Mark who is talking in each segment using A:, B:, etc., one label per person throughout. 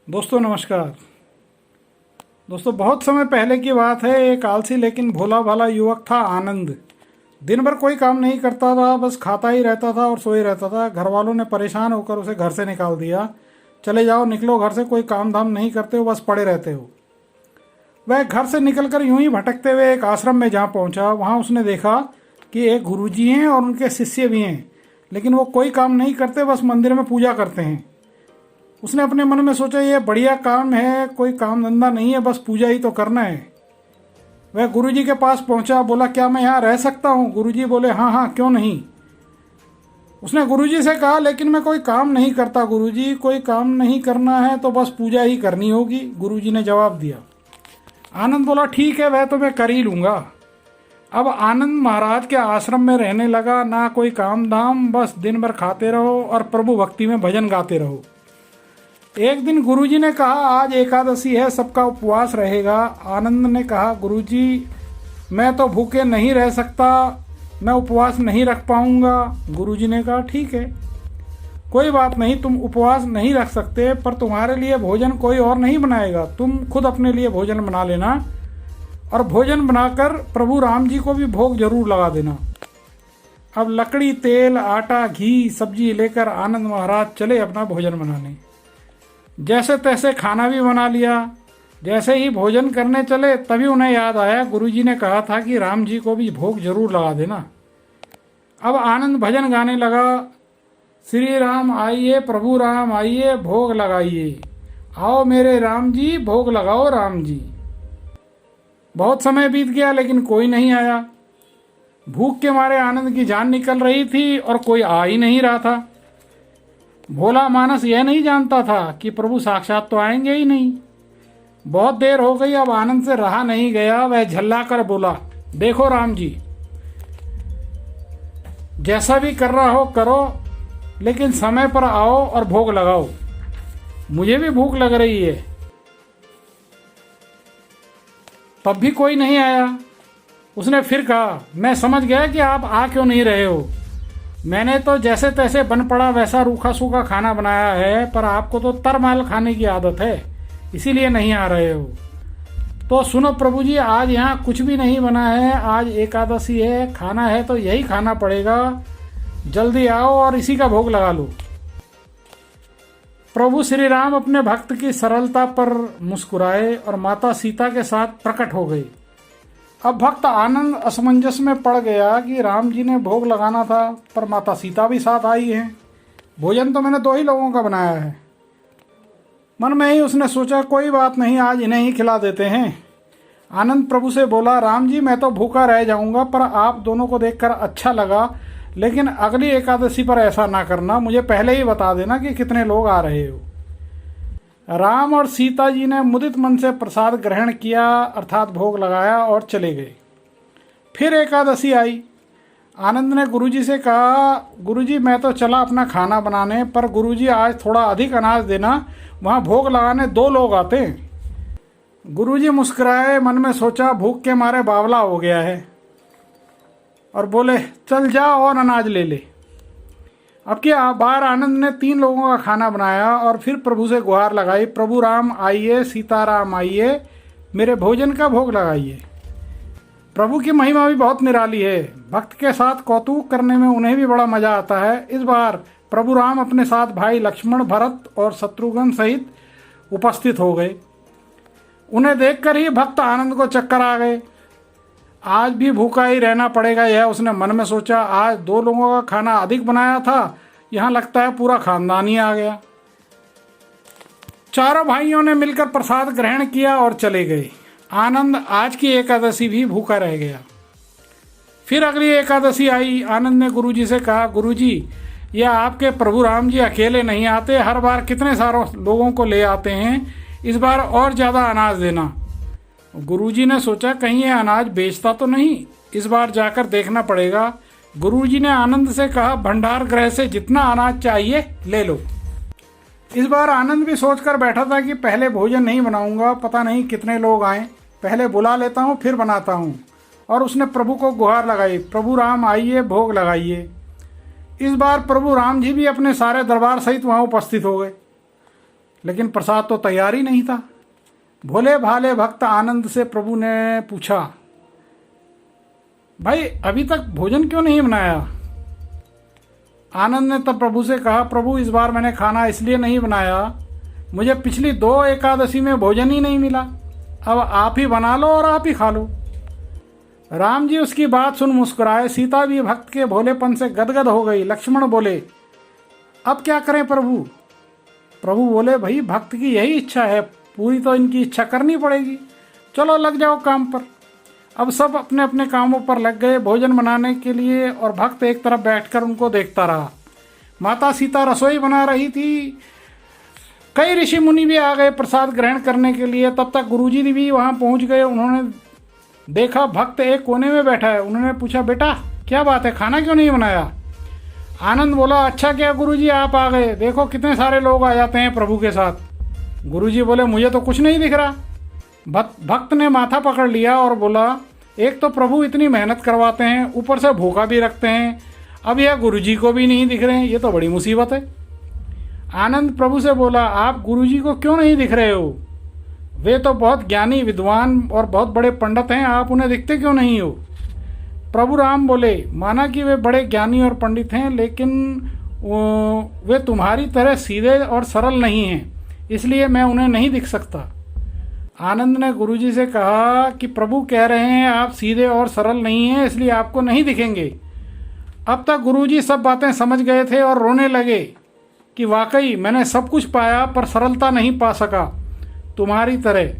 A: दोस्तों नमस्कार। दोस्तों बहुत समय पहले की बात है। एक आलसी लेकिन भोला भाला युवक था आनंद। दिन भर कोई काम नहीं करता था, बस खाता ही रहता था और सोए रहता था। घर वालों ने परेशान होकर उसे घर से निकाल दिया। चले जाओ, निकलो घर से, कोई काम धाम नहीं करते हो, बस पड़े रहते हो। वह घर से निकलकर यूं ही भटकते हुए एक आश्रम में जहाँ पहुँचा, वहाँ उसने देखा कि एक गुरुजी हैं और उनके शिष्य भी हैं, लेकिन वो कोई काम नहीं करते, बस मंदिर में पूजा करते हैं। उसने अपने मन में सोचा, ये बढ़िया काम है, कोई काम धंधा नहीं है, बस पूजा ही तो करना है। वह गुरुजी के पास पहुंचा, बोला क्या मैं यहाँ रह सकता हूँ? गुरुजी बोले हाँ हाँ, क्यों नहीं। उसने गुरुजी से कहा, लेकिन मैं कोई काम नहीं करता गुरुजी, कोई काम नहीं करना है तो बस पूजा ही करनी होगी। गुरुजी ने जवाब दिया। आनंद बोला ठीक है, वह तो मैं कर ही लूँगा। अब आनंद महाराज के आश्रम में रहने लगा। ना कोई काम धाम, बस दिन भर खाते रहो और प्रभु भक्ति में भजन गाते रहो। एक दिन गुरुजी ने कहा, आज एकादशी है, सबका उपवास रहेगा। आनंद ने कहा, गुरुजी मैं तो भूखे नहीं रह सकता, मैं उपवास नहीं रख पाऊंगा। गुरुजी ने कहा ठीक है, कोई बात नहीं, तुम उपवास नहीं रख सकते, पर तुम्हारे लिए भोजन कोई और नहीं बनाएगा, तुम खुद अपने लिए भोजन बना लेना और भोजन बनाकर प्रभु राम जी को भी भोग जरूर लगा देना। अब लकड़ी, तेल, आटा, घी, सब्जी लेकर आनंद महाराज चले अपना भोजन बनाने। जैसे तैसे खाना भी बना लिया। जैसे ही भोजन करने चले तभी उन्हें याद आया, गुरुजी ने कहा था कि राम जी को भी भोग जरूर लगा देना। अब आनंद भजन गाने लगा, श्री राम आइए, प्रभु राम आइए, भोग लगाइए, आओ मेरे राम जी, भोग लगाओ राम जी। बहुत समय बीत गया लेकिन कोई नहीं आया। भूख के मारे आनंद की जान निकल रही थी और कोई आ ही नहीं रहा था। भोला मानस यह नहीं जानता था कि प्रभु साक्षात तो आएंगे ही नहीं। बहुत देर हो गई, अब आनंद से रहा नहीं गया। वह झल्ला कर बोला, देखो राम जी, जैसा भी कर रहा हो करो, लेकिन समय पर आओ और भोग लगाओ, मुझे भी भूख लग रही है। तब भी कोई नहीं आया। उसने फिर कहा, मैं समझ गया कि आप आ क्यों नहीं रहे हो। मैंने तो जैसे तैसे बन पड़ा वैसा रूखा सूखा खाना बनाया है, पर आपको तो तरमाल खाने की आदत है, इसीलिए नहीं आ रहे हो। तो सुनो प्रभु जी, आज यहाँ कुछ भी नहीं बना है, आज एकादशी है, खाना है तो यही खाना पड़ेगा, जल्दी आओ और इसी का भोग लगा लो। प्रभु श्री राम अपने भक्त की सरलता पर मुस्कुराए और माता सीता के साथ प्रकट हो गए। अब भक्त आनंद असमंजस में पड़ गया कि राम जी ने भोग लगाना था, पर माता सीता भी साथ आई हैं। भोजन तो मैंने 2 ही लोगों का बनाया है। मन में ही उसने सोचा, कोई बात नहीं, आज इन्हें ही खिला देते हैं। आनंद प्रभु से बोला, राम जी मैं तो भूखा रह जाऊंगा, पर आप दोनों को देखकर अच्छा लगा, लेकिन अगली एकादशी पर ऐसा ना करना, मुझे पहले ही बता देना कि कितने लोग आ रहे हो। राम और सीता जी ने मुदित मन से प्रसाद ग्रहण किया, अर्थात भोग लगाया और चले गए। फिर एकादशी आई। आनंद ने गुरुजी से कहा, गुरुजी मैं तो चला अपना खाना बनाने, पर गुरुजी आज थोड़ा अधिक अनाज देना, वहाँ भोग लगाने 2 लोग आते हैं। गुरुजी मुस्कुराए, मन में सोचा भूख के मारे बावला हो गया है, और बोले चल जा और अनाज ले ले। अब की बार आनंद ने 3 लोगों का खाना बनाया और फिर प्रभु से गुहार लगाई, प्रभु राम आइए, सीताराम आइए, मेरे भोजन का भोग लगाइए। प्रभु की महिमा भी बहुत निराली है। भक्त के साथ कौतुक करने में उन्हें भी बड़ा मजा आता है। इस बार प्रभु राम अपने साथ भाई लक्ष्मण, भरत और शत्रुघ्न सहित उपस्थित हो गए। उन्हें देखकर ही भक्त आनंद को चक्कर आ गए। आज भी भूखा ही रहना पड़ेगा, यह उसने मन में सोचा। आज 2 लोगों का खाना अधिक बनाया था, यहाँ लगता है पूरा खानदान ही आ गया। चारों भाइयों ने मिलकर प्रसाद ग्रहण किया और चले गए। आनंद आज की एकादशी भी भूखा रह गया। फिर अगली एकादशी आई। आनंद ने गुरुजी से कहा, गुरुजी यह आपके प्रभु राम जी अकेले नहीं आते, हर बार कितने सारे लोगों को ले आते हैं, इस बार और ज़्यादा अनाज देना। गुरुजी ने सोचा कहीं ये अनाज बेचता तो नहीं, इस बार जाकर देखना पड़ेगा। गुरुजी ने आनंद से कहा, भंडार गृह से जितना अनाज चाहिए ले लो। इस बार आनंद भी सोचकर बैठा था कि पहले भोजन नहीं बनाऊंगा, पता नहीं कितने लोग आए, पहले बुला लेता हूँ फिर बनाता हूँ। और उसने प्रभु को गुहार लगाई, प्रभु राम आइए, भोग लगाइए। इस बार प्रभु राम जी भी अपने सारे दरबार सहित वहाँ उपस्थित हो गए, लेकिन प्रसाद तो तैयार ही नहीं था। भोले भाले भक्त आनंद से प्रभु ने पूछा, भाई अभी तक भोजन क्यों नहीं बनाया? आनंद ने तब प्रभु से कहा, प्रभु इस बार मैंने खाना इसलिए नहीं बनाया, मुझे पिछली 2 एकादशी में भोजन ही नहीं मिला, अब आप ही बना लो और आप ही खा लो। राम जी उसकी बात सुन मुस्कुराए। सीता भी भक्त के भोलेपन से गदगद हो गई। लक्ष्मण बोले, अब क्या करें प्रभु? प्रभु बोले, भाई भक्त की यही इच्छा है, पूरी तो इनकी इच्छा करनी पड़ेगी, चलो लग जाओ काम पर। अब सब अपने अपने कामों पर लग गए भोजन बनाने के लिए, और भक्त एक तरफ बैठकर उनको देखता रहा। माता सीता रसोई बना रही थी। कई ऋषि मुनि भी आ गए प्रसाद ग्रहण करने के लिए। तब तक गुरुजी भी वहाँ पहुँच गए। उन्होंने देखा भक्त एक कोने में बैठा है। उन्होंने पूछा, बेटा क्या बात है, खाना क्यों नहीं बनाया? आनंद बोला, अच्छा क्या गुरुजी आप आ गए, देखो कितने सारे लोग आ जाते हैं प्रभु के साथ। गुरुजी बोले, मुझे तो कुछ नहीं दिख रहा। भक्त ने माथा पकड़ लिया और बोला, एक तो प्रभु इतनी मेहनत करवाते हैं, ऊपर से भूखा भी रखते हैं, अब यह गुरुजी को भी नहीं दिख रहे हैं, ये तो बड़ी मुसीबत है। आनंद प्रभु से बोला, आप गुरुजी को क्यों नहीं दिख रहे हो? वे तो बहुत ज्ञानी विद्वान और बहुत बड़े पंडित हैं, आप उन्हें दिखते क्यों नहीं हो? प्रभु राम बोले, माना कि वे बड़े ज्ञानी और पंडित हैं, लेकिन वे तुम्हारी तरह सीधे और सरल नहीं हैं, इसलिए मैं उन्हें नहीं दिख सकता। आनंद ने गुरुजी से कहा कि प्रभु कह रहे हैं आप सीधे और सरल नहीं हैं, इसलिए आपको नहीं दिखेंगे। अब तक गुरुजी सब बातें समझ गए थे और रोने लगे कि वाकई मैंने सब कुछ पाया पर सरलता नहीं पा सका तुम्हारी तरह,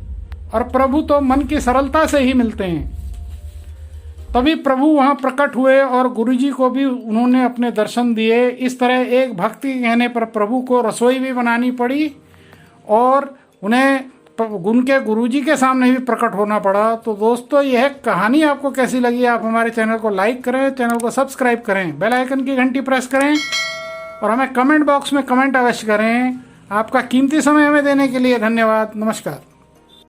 A: और प्रभु तो मन की सरलता से ही मिलते हैं। तभी प्रभु वहाँ प्रकट हुए और गुरुजी को भी उन्होंने अपने दर्शन दिए। इस तरह एक भक्ति के कहने पर प्रभु को रसोई भी बनानी पड़ी और उन्हें उनके गुरुजी के सामने भी प्रकट होना पड़ा। तो दोस्तों, यह कहानी आपको कैसी लगी? आप हमारे चैनल को लाइक करें, चैनल को सब्सक्राइब करें, बेल आइकन की घंटी प्रेस करें और हमें कमेंट बॉक्स में कमेंट अवश्य करें। आपका कीमती समय हमें देने के लिए धन्यवाद। नमस्कार।